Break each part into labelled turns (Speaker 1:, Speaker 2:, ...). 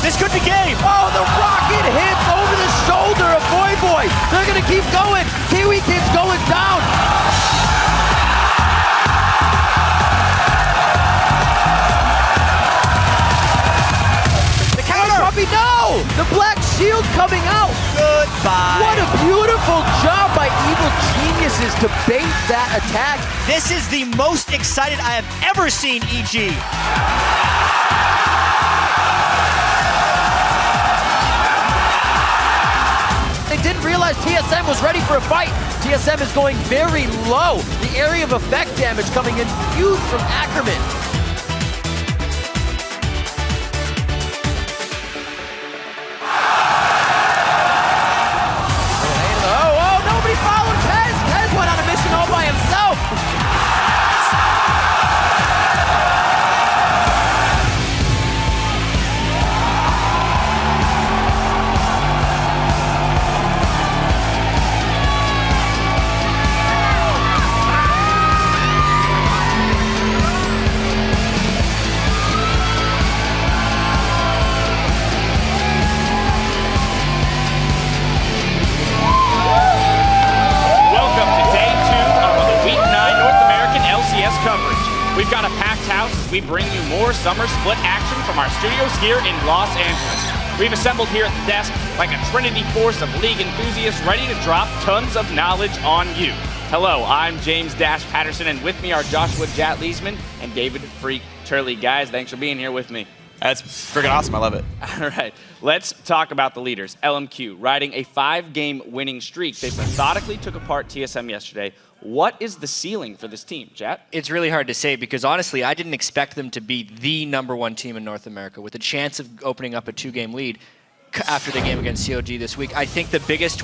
Speaker 1: This could be game.
Speaker 2: Oh, the rocket hits over the shoulder of Boy. They're going to keep going. Kiwi Kid's going down.
Speaker 1: The counter.
Speaker 2: No! The black shield coming out.
Speaker 1: Goodbye.
Speaker 2: What a beautiful job by Evil Geniuses to bait that attack.
Speaker 1: This is the most excited I have ever seen EG.
Speaker 2: They didn't realize TSM was ready for a fight. TSM is going very low. The area of effect damage coming in huge from Ackerman. Oh, nobody followed Kez. Kez went on a mission all by himself.
Speaker 3: We've got a packed house as we bring you more summer split action from our studios here in Los Angeles. We've assembled here at the desk like a trinity force of league enthusiasts ready to drop tons of knowledge on you. Hello, I'm James Dash Patterson, and with me are Joshua Jat Leesman and David Freak Turley. Guys, thanks for being here with me.
Speaker 4: That's freaking awesome. I love it.
Speaker 3: All right, let's talk about the leaders. LMQ, riding a 5-game winning streak. They methodically took apart TSM yesterday. What is the ceiling for this team, Jat?
Speaker 5: It's really hard to say because, honestly, I didn't expect them to be the #1 team in North America with a chance of opening up a 2-game lead after the game against COG this week. I think the biggest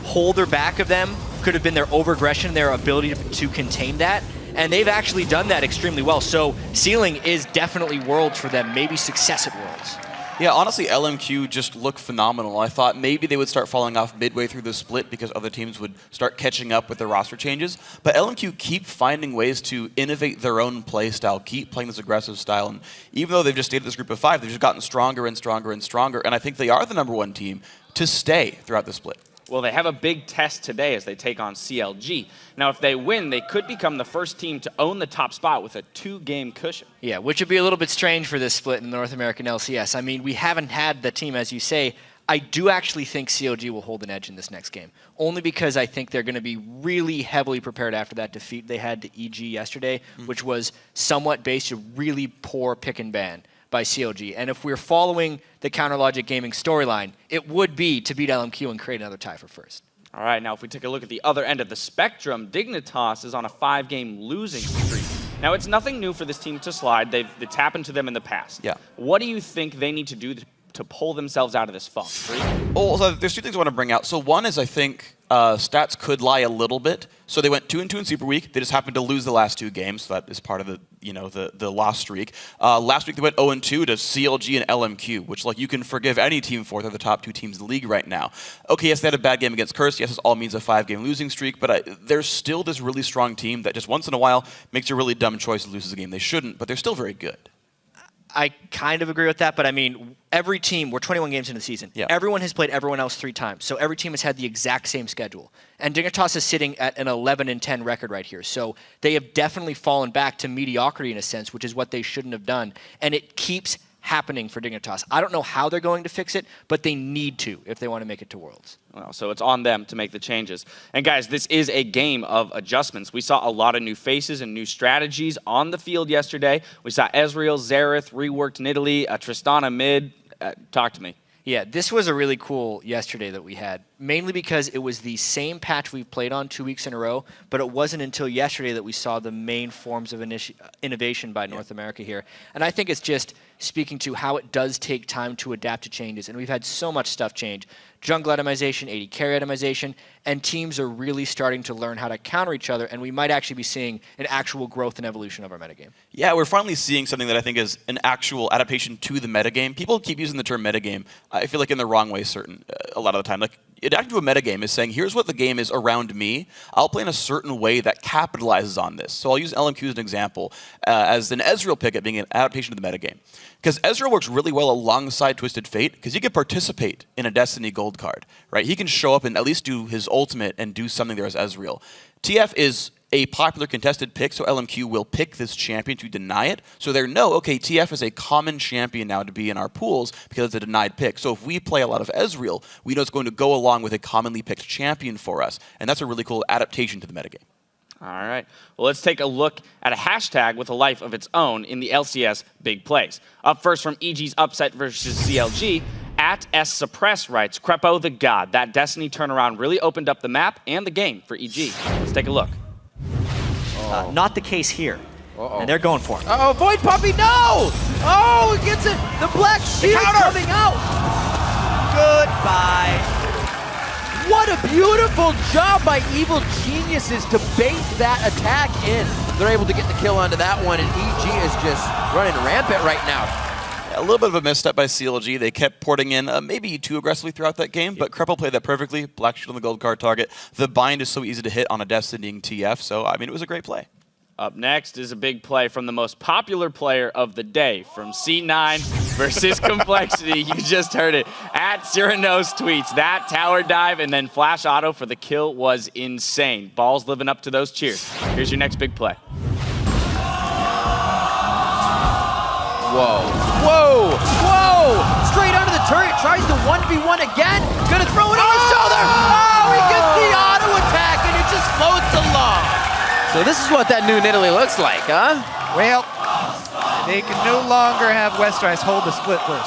Speaker 5: holder back of them could have been their over-aggression, their ability to contain that, and they've actually done that extremely well. So ceiling is definitely Worlds for them, maybe success at Worlds.
Speaker 4: Yeah, honestly, LMQ just looked phenomenal. I thought maybe they would start falling off midway through the split because other teams would start catching up with their roster changes. But LMQ keep finding ways to innovate their own play style, keep playing this aggressive style. And even though they've just stayed this group of 5, they've just gotten stronger and stronger and stronger. And I think they are the #1 team to stay throughout the split.
Speaker 3: Well, they have a big test today as they take on CLG. Now, if they win, they could become the first team to own the top spot with a 2-game cushion.
Speaker 5: Yeah, which would be a little bit strange for this split in the North American LCS. I mean, we haven't had the team, as you say. I do actually think CLG will hold an edge in this next game, only because I think they're going to be really heavily prepared after that defeat they had to EG yesterday, which was somewhat based on really poor pick and ban by CLG. And if we're following the Counter Logic Gaming storyline, it would be to beat LMQ and create another tie for first.
Speaker 3: All right, now if we take a look at the other end of the spectrum, Dignitas is on a 5-game losing streak. Now, it's nothing new for this team to slide. It's happened to them in the past.
Speaker 4: Yeah.
Speaker 3: What do you think they need to do to pull themselves out of this funk?
Speaker 4: Oh, so there's 2 things I want to bring out. So one is I think stats could lie a little bit. So they went 2-2 in Super Week. They just happened to lose the last 2 games. So that is part of the loss streak. Last week they went 0-2 to CLG and LMQ, which like you can forgive any team for. They're the top 2 teams in the league right now. Okay, yes, they had a bad game against Curse. Yes, this all means a 5-game losing streak. But there's still this really strong team that just once in a while makes a really dumb choice and loses a game they shouldn't. But they're still very good.
Speaker 5: I kind of agree with that, but I mean, every team, we're 21 games into the season.
Speaker 4: Yeah.
Speaker 5: Everyone has played everyone else 3 times, so every team has had the exact same schedule. And Dignitas is sitting at an 11-10 record right here, so they have definitely fallen back to mediocrity in a sense, which is what they shouldn't have done. And it keeps happening for Dignitas. I don't know how they're going to fix it, but they need to if they want to make it to Worlds.
Speaker 3: Well, so it's on them to make the changes. And guys, this is a game of adjustments. We saw a lot of new faces and new strategies on the field yesterday. We saw Ezreal, Xerath, reworked Nidalee, Tristana mid. Talk to me.
Speaker 5: Yeah, this was a really cool yesterday that we had, mainly because it was the same patch we've played on 2 weeks in a row, but it wasn't until yesterday that we saw the main forms of innovation by North America here. And I think it's just speaking to how it does take time to adapt to changes, and we've had so much stuff change. Jungle itemization, AD carry itemization, and teams are really starting to learn how to counter each other, and we might actually be seeing an actual growth and evolution of our metagame.
Speaker 4: Yeah, we're finally seeing something that I think is an actual adaptation to the metagame. People keep using the term metagame, I feel like in the wrong way a lot of the time. Like adapting to a metagame is saying, here's what the game is around me. I'll play in a certain way that capitalizes on this. So I'll use LMQ as an example, as an Ezreal pickup being an adaptation to the metagame. Because Ezreal works really well alongside Twisted Fate, because he can participate in a Destiny gold card, right? He can show up and at least do his ultimate and do something there as Ezreal. TF is a popular contested pick, so LMQ will pick this champion to deny it. So they know, okay, TF is a common champion now to be in our pools because it's a denied pick. So if we play a lot of Ezreal, we know it's going to go along with a commonly picked champion for us. And that's a really cool adaptation to the metagame.
Speaker 3: All right. Well, let's take a look at a hashtag with a life of its own in the LCS Big Plays. Up first from EG's upset versus CLG, at @SSuppress writes, Crepo the God. That Destiny turnaround really opened up the map and the game for EG. Let's take a look.
Speaker 1: Not the case here. And they're going for it.
Speaker 2: Uh-oh, Void Puppy, no! Oh, he gets it! The Black Shield coming out!
Speaker 1: Goodbye.
Speaker 2: What a beautiful job by Evil Geniuses to bait that attack in. They're able to get the kill onto that one, and EG is just running rampant right now.
Speaker 4: A little bit of a misstep by CLG. They kept porting in maybe too aggressively throughout that game, but Kreppel played that perfectly. Black Shield on the gold card target. The bind is so easy to hit on a Destinying TF, so I mean, it was a great play.
Speaker 3: Up next is a big play from the most popular player of the day, from C9 versus Complexity. You just heard it. At Cyrano's tweets, that tower dive and then flash auto for the kill was insane. Ball's living up to those cheers. Here's your next big play.
Speaker 2: Whoa. Whoa! Whoa! Straight under the turret, tries to 1v1 again. Gonna throw it on his shoulder! Oh, he gets the auto attack and it just floats along. So this is what that new Nidalee looks like, huh?
Speaker 6: Well, they can no longer have Westerice hold the split push.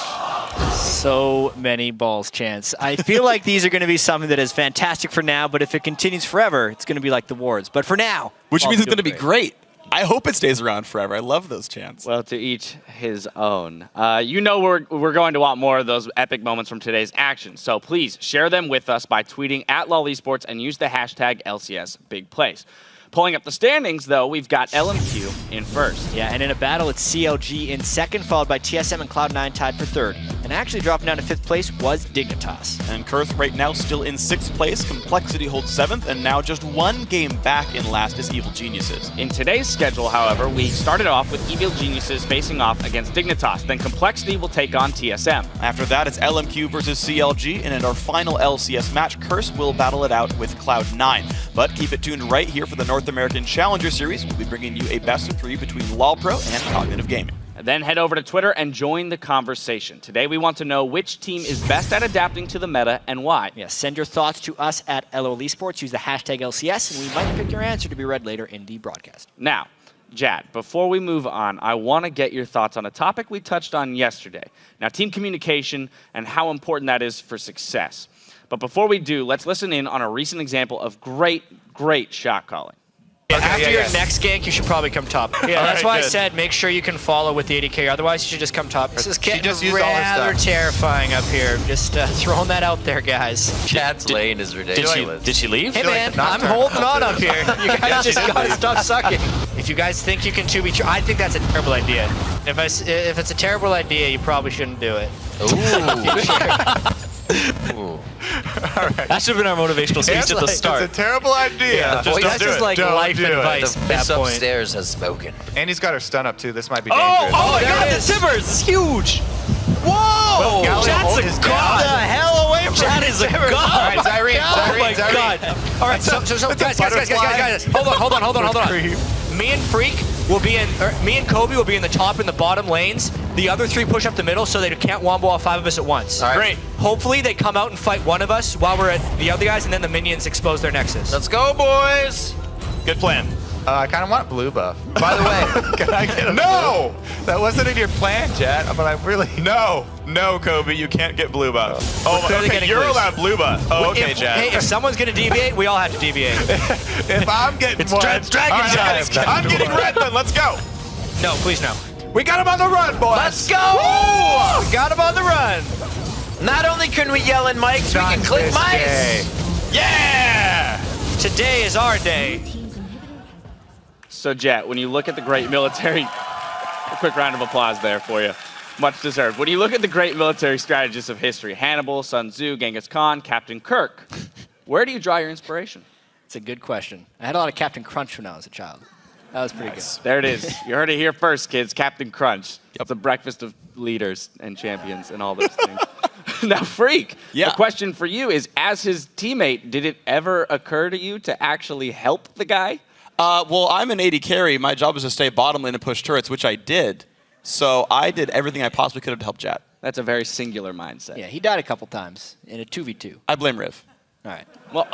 Speaker 5: So many balls, Chance. I feel like these are going to be something that is fantastic for now, but if it continues forever, it's going to be like the Wards. But for now,
Speaker 4: Which
Speaker 5: balls
Speaker 4: means it's
Speaker 5: feel
Speaker 4: going to be great. I hope it stays around forever. I love those chants.
Speaker 3: Well, to each his own. You know we're going to want more of those epic moments from today's action, so please share them with us by tweeting at LolEsports and use the hashtag LCS Big Plays. Pulling up the standings, though, we've got LMQ in first.
Speaker 5: Yeah, and in a battle, it's CLG in second, followed by TSM and Cloud9 tied for third. And actually dropping down to fifth place was Dignitas.
Speaker 4: And Kurth right now still in 6th place. Complexity holds 7th, and now just one game back in last is Evil Geniuses.
Speaker 3: In today's schedule, however, we started off with Evil Geniuses facing off against Dignitas. Then Complexity will take on TSM.
Speaker 4: After that, it's LMQ versus CLG, and in our final LCS match, Curse will battle it out with Cloud9. But keep it tuned right here for the North American Challenger Series. We'll be bringing you a best of 3 between LOLPro and Cognitive Gaming.
Speaker 3: Then head over to Twitter and join the conversation. Today we want to know which team is best at adapting to the meta and why.
Speaker 5: Yeah, send your thoughts to us at LOLEsports. Use the hashtag LCS, and we might pick your answer to be read later in the broadcast.
Speaker 3: Now, Jad, before we move on, I want to get your thoughts on a topic we touched on yesterday. Now, team communication and how important that is for success. But before we do, let's listen in on a recent example of great shot calling.
Speaker 7: After your next gank, you should probably come top. Yeah, that's why I said make sure you can follow with the 80k. Otherwise, you should just come top. This is getting rather terrifying up here. Just throwing that out there, guys.
Speaker 8: Chad's lane is ridiculous.
Speaker 7: Did she leave? Hey man, I'm holding on up here. You guys just gotta stop sucking. If you guys think you can 2v3, I think that's a terrible idea. If it's a terrible idea, you probably shouldn't do it.
Speaker 8: Ooh.
Speaker 7: That should have been our motivational speech at the start.
Speaker 6: It's a terrible idea.
Speaker 7: Yeah,
Speaker 6: Just don't do it.
Speaker 7: like
Speaker 6: Don't
Speaker 7: life
Speaker 6: do it.
Speaker 7: advice
Speaker 8: The
Speaker 7: at that
Speaker 8: miss
Speaker 7: point.
Speaker 8: upstairs has spoken.
Speaker 6: And he's got her stun up too. This might be dangerous.
Speaker 7: Oh my god, the Timbers is huge! Whoa! Chad's a god!
Speaker 1: The hell away from
Speaker 7: Chad is a god!
Speaker 6: All right, Zyrene,
Speaker 7: Oh my god! All right, so guys, hold on. Me and Freak will be in, me and Kobe will be in the top and the bottom lanes. The other 3 push up the middle so they can't wombo all 5 of us at once.
Speaker 8: All right.
Speaker 7: Great. Hopefully they come out and fight one of us while we're at the other guys, and then the minions expose their nexus.
Speaker 8: Let's go, boys!
Speaker 4: Good plan.
Speaker 6: I kind of want blue buff. By the way, can I get a No! That wasn't in your plan, Chad, but I really...
Speaker 4: No, Kobe, you can't get blue buff.
Speaker 7: We're clearly getting
Speaker 4: you're
Speaker 7: loose.
Speaker 4: allowed blue buff. Oh, okay, Chad.
Speaker 7: Hey, if someone's gonna deviate, we all have to deviate.
Speaker 6: If I'm getting
Speaker 7: It's
Speaker 6: one...
Speaker 7: dragon
Speaker 6: All right,
Speaker 7: time.
Speaker 4: I'm getting red then, let's go.
Speaker 7: No, please no.
Speaker 6: We got him on the run, boys!
Speaker 2: Let's go!
Speaker 6: Woo!
Speaker 2: We got him on the run. Not only can we yell in mics, we can click mics.
Speaker 7: Yeah! Today is our day.
Speaker 3: So, Jet, when you look at the great military, a quick round of applause there for you. Much deserved. When you look at the great military strategists of history, Hannibal, Sun Tzu, Genghis Khan, Captain Kirk, where do you draw your inspiration?
Speaker 5: It's a good question. I had a lot of Captain Crunch when I was a child. That was pretty good.
Speaker 3: There it is. You heard it here first, kids. Captain Crunch. It's a breakfast of leaders and champions and all those things. Now, Freak,
Speaker 4: Yeah.
Speaker 3: the question for you is, as his teammate, did it ever occur to you to actually help the guy?
Speaker 4: Well, I'm an AD carry. My job is to stay bottom lane and push turrets, which I did. So I did everything I possibly could have to help Jat.
Speaker 3: That's a very singular mindset.
Speaker 5: Yeah, he died a couple times in a 2v2.
Speaker 4: I blame Riv.
Speaker 5: All right.
Speaker 3: Well,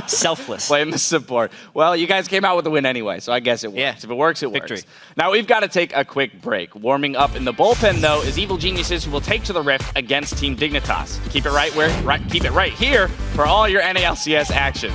Speaker 5: Selfless.
Speaker 3: blame the support. Well, you guys came out with a win anyway, so I guess it works.
Speaker 5: Yeah.
Speaker 3: If it works, it
Speaker 5: Victory.
Speaker 3: works. Now, we've got to take a quick break. Warming up in the bullpen, though, is Evil Geniuses, who will take to the Rift against Team Dignitas. Keep it keep it right here for all your NALCS action.